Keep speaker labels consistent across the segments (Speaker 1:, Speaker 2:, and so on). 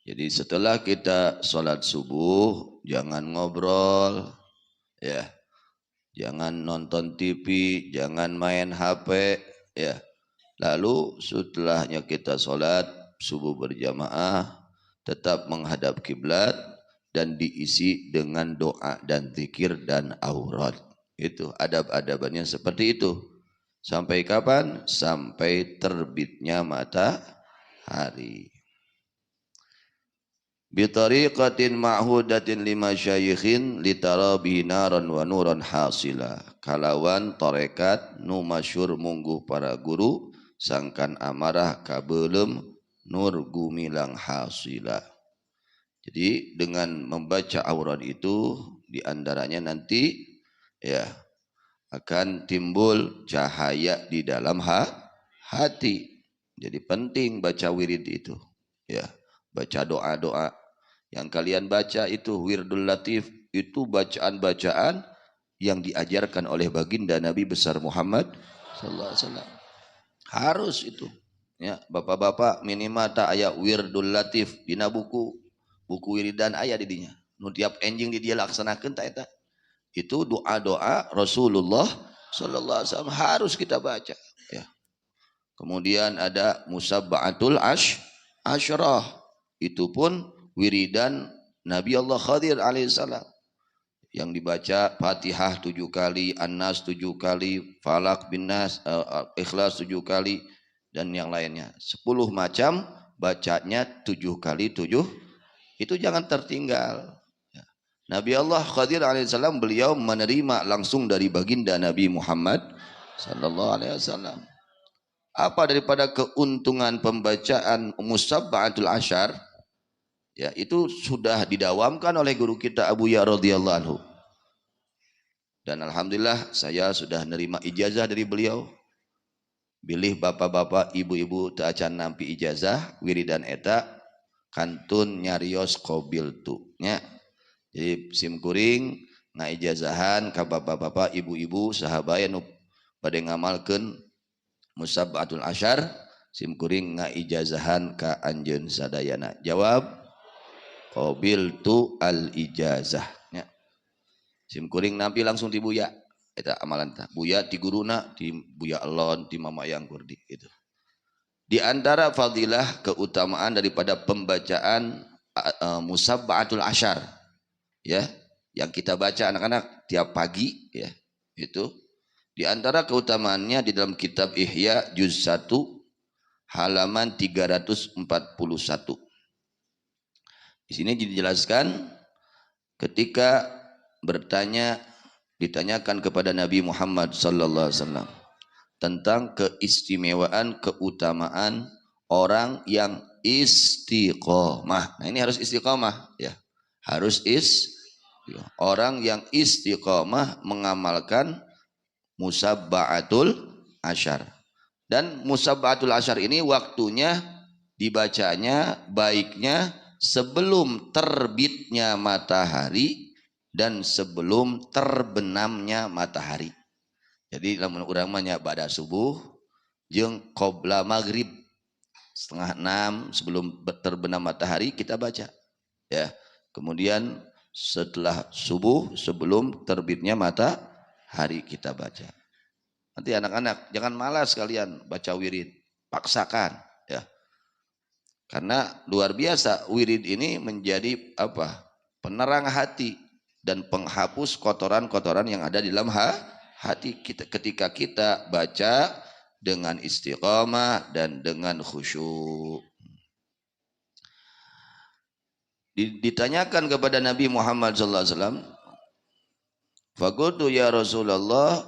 Speaker 1: Jadi setelah kita sholat subuh, jangan ngobrol, ya, jangan nonton TV, jangan main HP, ya. Lalu setelahnya kita sholat subuh berjamaah, tetap menghadap kiblat dan diisi dengan doa dan zikir dan aurat. Itu adab-adabannya seperti itu. Sampai kapan? Sampai terbitnya matahari. Bitariqatin ma'hudatin lima syayikhin litarabihi naran wa nuran hasila. Kalawan tarekat nu masyur mungguh para guru sangkan amarah kabelum nur gumilang hasila. Jadi dengan membaca aurat itu diantaranya nanti ya akan timbul cahaya di dalam hati. Jadi penting baca wirid itu. Ya, baca doa-doa yang kalian baca itu wirdul latif, itu bacaan-bacaan yang diajarkan oleh baginda Nabi besar Muhammad sallallahu alaihi wasallam. Harus itu. Ya, bapak-bapak minimal tak aya wirdul latif dina buku wiridan aya di dinya. Nu tiap enjing di dia laksanakeun ta eta. Itu doa-doa Rasulullah sallallahu alaihi wasallam harus kita baca, ya. Kemudian ada musabba'atul asyrah. Itu pun wiridan Nabi Allah Khadir alaihissalam yang dibaca Fatihah 7 kali, An-Nas 7 kali, Falak bin Nas, Ikhlas 7 kali dan yang lainnya. 10 macam bacanya 7 kali 7. Itu jangan tertinggal. Nabi Allah Khadir alaihissalam beliau menerima langsung dari baginda Nabi Muhammad sallallahu alaihi wasallam. Apa daripada keuntungan pembacaan musabba'atul asyar? Ya, itu sudah didawamkan oleh guru kita Abu Ya radhiyallahu anhu. Dan alhamdulillah saya sudah nerima ijazah dari beliau. Bilih bapak-bapak, ibu-ibu teu acan nampi ijazah wiridan eta kantun nyarios qabil tu nya. Jadi sim kuring ngaijazahan ka bapak-bapak, ibu-ibu sahabaya nu bade ngamalkeun musabba'atul asyar, sim kuring ngaijazahan ka anjeun sadayana. Jawab qabiltu al ijazah nya. Sim kuring nampi langsung ti buya eta amalan tah. Buya ti guruna, ti buya Elon, ti mama yang kurdi gitu. Di antara fadilah keutamaan daripada pembacaan musabba'atul asyar, ya, yang kita baca anak-anak tiap pagi, ya, itu di antara keutamaannya di dalam kitab Ihya juz 1 halaman 341. Di sini dijelaskan ketika ditanyakan kepada Nabi Muhammad sallallahu alaihi wasallam tentang keistimewaan keutamaan orang yang istiqomah. Nah, ini harus istiqomah, ya. Harus orang yang istiqomah mengamalkan musabba'atul asyar. Dan musabba'atul asyar ini waktunya dibacanya baiknya sebelum terbitnya matahari dan sebelum terbenamnya matahari. Jadi lamun urang mah nya bada subuh jeung qobla maghrib 5:30 sebelum terbenam matahari kita baca, ya. Kemudian setelah subuh sebelum terbitnya matahari kita baca. Nanti anak-anak jangan malas kalian baca wirid, paksakan, ya. Karena luar biasa wirid ini menjadi apa? Penerang hati dan penghapus kotoran-kotoran yang ada di dalam hati kita ketika kita baca dengan istiqamah dan dengan khusyuk. Ditanyakan kepada Nabi Muhammad sallallahu alaihi wasallam, faqultu ya Rasulullah,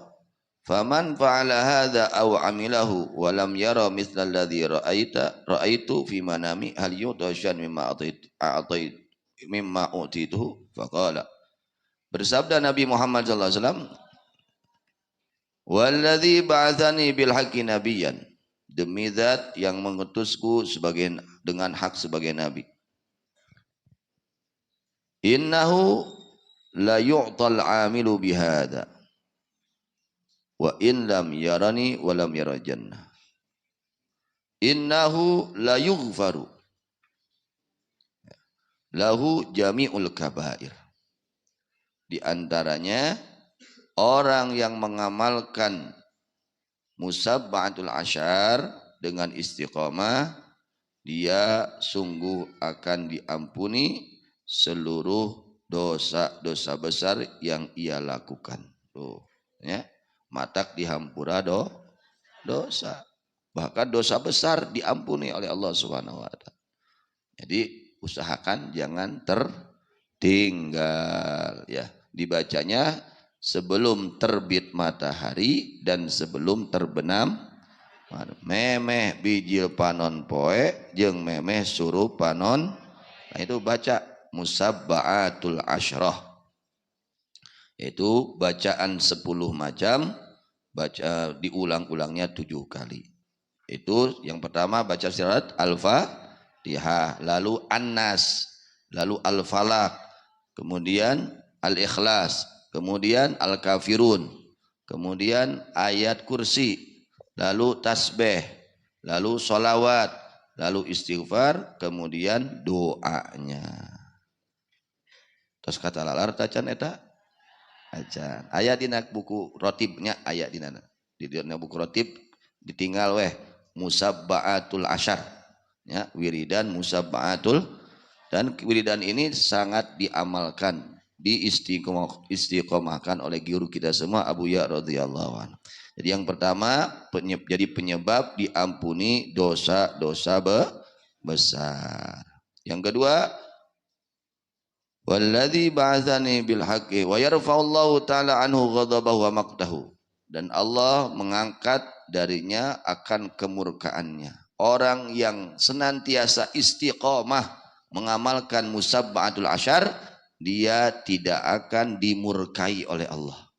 Speaker 1: faman fa'ala hadza aw amilahu wa lam yara mithla alladhi ra'aitu fi manami hal yutasyan mimma utitu faqala. Bersabda Nabi Muhammad sallallahu alaihi wasallam, walladzi ba'atsani bil haqqi nabiyyan, demi zat yang mengutusku dengan hak sebagai nabi, innahu la yu'tal 'amilu bihadza wa in lam yarani wa lam yara jannah, innahu la yughfaru, lahu jami'ul kabair. Di antaranya orang yang mengamalkan musabba'atul asyar dengan istiqomah, dia sungguh akan diampuni seluruh dosa-dosa besar yang ia lakukan. Tuh, ya. Matak dihampura dosa. Bahkan dosa besar diampuni oleh Allah Subhanahu wa taala. Jadi usahakan jangan tertinggal ya. Dibacanya sebelum terbit matahari dan sebelum terbenam. Memeh bijil panon poe jeung memeh suruh panon. Nah itu baca musabba'atul asyrah. Itu bacaan 10 macam, baca diulang-ulangnya 7 kali. Itu yang pertama baca surat Al-Fatihah, lalu An-Nas, lalu Al-Falaq, kemudian Al-Ikhlas, kemudian Al-Kafirun, kemudian ayat kursi, lalu tasbih, lalu solawat, lalu istighfar, kemudian doanya. Terus kata lalar tacan eta acan. Aya dina buku rotibnya, aya dina buku rotib ditinggal weh musabba'atul asyar ya, wiridan musabba'atul, dan wiridan ini sangat diamalkan, istiqomahkan oleh guru kita semua Abu Ya radhiyallahu anhu. Jadi yang pertama jadi penyebab diampuni dosa-dosa besar. Yang kedua, walladzi ba'atsani bil haqqi wa yarfa'ullahu ta'ala anhu ghadabahu wa maqtahu, dan Allah mengangkat darinya akan kemurkaannya. Orang yang senantiasa istiqomah mengamalkan musabba'atul asyar, dia tidak akan dimurkai oleh Allah.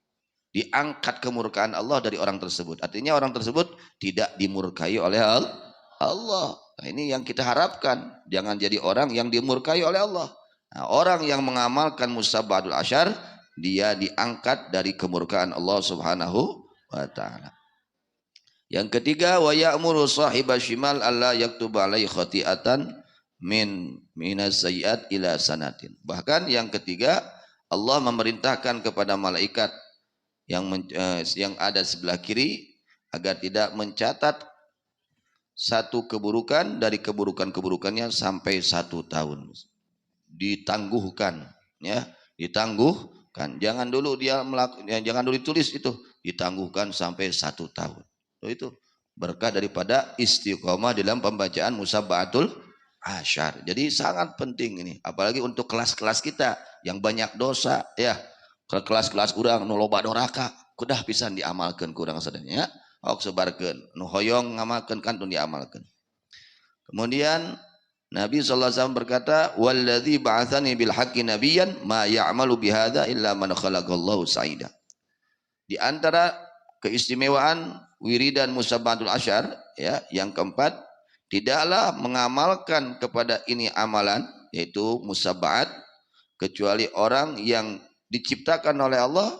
Speaker 1: Diangkat kemurkaan Allah dari orang tersebut. Artinya orang tersebut tidak dimurkai oleh Allah. Nah, ini yang kita harapkan. Jangan jadi orang yang dimurkai oleh Allah. Nah, orang yang mengamalkan musabba'atul asyar, dia diangkat dari kemurkaan Allah Subhanahu wa ta'ala. Yang ketiga, wa ya'muru sahiba shimal alla yaktuba alaihi khati'atan minas sayyi'at ila sanatin. Bahkan yang ketiga, Allah memerintahkan kepada malaikat yang ada sebelah kiri agar tidak mencatat satu keburukan dari keburukannya sampai 1 tahun. Ditangguhkan ya, ditangguhkan. Jangan dulu jangan dulu ditulis itu, ditangguhkan sampai 1 tahun. Itu berkah daripada istiqomah dalam pembacaan musabba'atul asyar. Jadi sangat penting ini, apalagi untuk kelas-kelas kita yang banyak dosa ya. Ke kelas-kelas urang nu loba doraka kudah pisan diamalkeun ku urang sadaya. Ok sebarkeun nu hoyong ngamalkeun kantun diamalkeun. Kemudian Nabi SAW berkata, walladzi ba'atsani bil haqqi nabiyyan ma ya'malu bihadza illa man khalaqallahu sa'ida. Di antara keistimewaan wiridan musabba'atul asyar ya, yang keempat, tidaklah mengamalkan kepada ini amalan yaitu musabba'at kecuali orang yang diciptakan oleh Allah,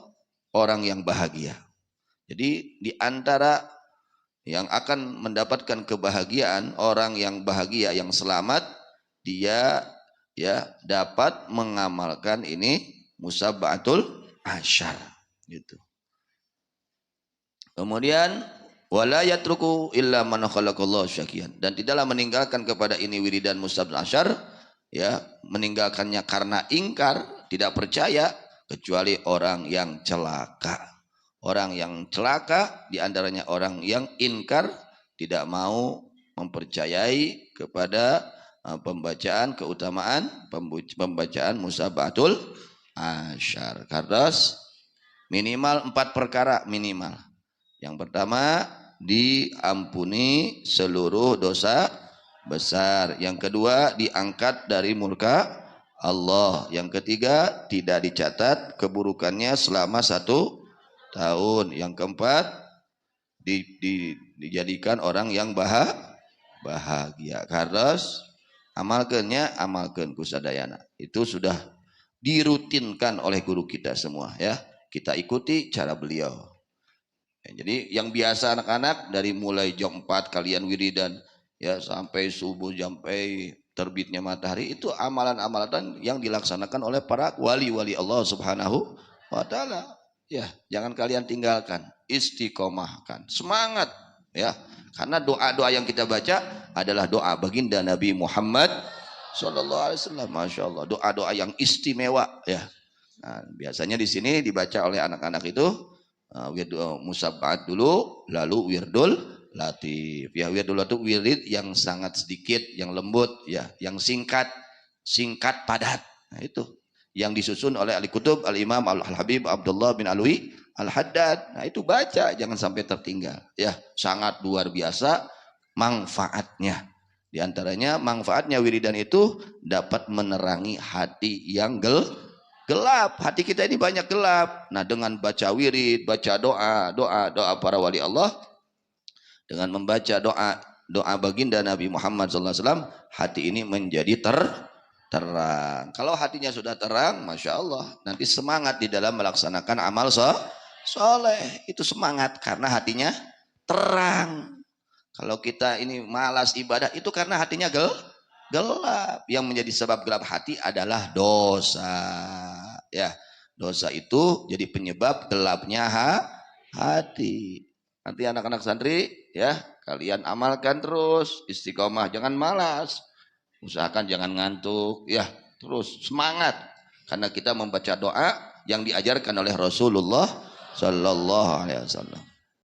Speaker 1: orang yang bahagia. Jadi di antara yang akan mendapatkan kebahagiaan, orang yang bahagia, yang selamat, dia ya dapat mengamalkan ini musabba'atul asyar gitu. Kemudian wala yatruku illa man khalaqallahu syakiyan, dan tidaklah meninggalkan kepada ini wiridan musabba'atul asyar ya, meninggalkannya karena ingkar, tidak percaya, kecuali orang yang celaka. Orang yang celaka diantaranya orang yang ingkar, tidak mau mempercayai kepada pembacaan keutamaan pembacaan musabba'atul asyar. Kardas minimal 4 perkara minimal. Yang pertama, diampuni seluruh dosa besar. Yang kedua, diangkat dari murka Allah. Yang ketiga, tidak dicatat keburukannya selama 1 tahun. Yang keempat, dijadikan orang yang bahagia. Karena amalkeun kusadayana. Itu sudah dirutinkan oleh guru kita semua ya. Kita ikuti cara beliau. Ya, jadi yang biasa anak-anak dari mulai jam 4 kalian wiridan ya sampai subuh sampai terbitnya matahari itu amalan-amalan yang dilaksanakan oleh para wali-wali Allah Subhanahu wa taala. Ya, jangan kalian tinggalkan, istiqomahkan, semangat ya. Karena doa-doa yang kita baca adalah doa baginda Nabi Muhammad sallallahu alaihi wasallam. Masya Allah, doa-doa yang istimewa ya. Nah, biasanya di sini dibaca oleh anak-anak itu wirdul musabbahat dulu, lalu wirdul latif. Ya, wirdul latif wirid yang sangat sedikit, yang lembut ya, yang singkat, singkat padat. Nah, itu yang disusun oleh Ali Kutub Al-Imam Al-Habib Abdullah bin Alwi Al-Haddad. Nah, itu baca, jangan sampai tertinggal. Ya, sangat luar biasa manfaatnya. Di antaranya manfaatnya wiridan itu dapat menerangi hati yang gelap. Hati kita ini banyak gelap. Nah, dengan baca wirid, baca doa para wali Allah, dengan membaca doa baginda Nabi Muhammad SAW, hati ini menjadi terang. Kalau hatinya sudah terang, Masya Allah, nanti semangat di dalam melaksanakan amal soleh. Itu semangat karena hatinya terang. Kalau kita ini malas ibadah, itu karena hatinya gelap. Yang menjadi sebab gelap hati adalah dosa. Ya, dosa itu jadi penyebab gelapnya hati. Nanti anak-anak santri ya, kalian amalkan terus, istiqomah, jangan malas. Usahakan jangan ngantuk ya, terus semangat karena kita membaca doa yang diajarkan oleh Rasulullah sallallahu alaihi wasallam.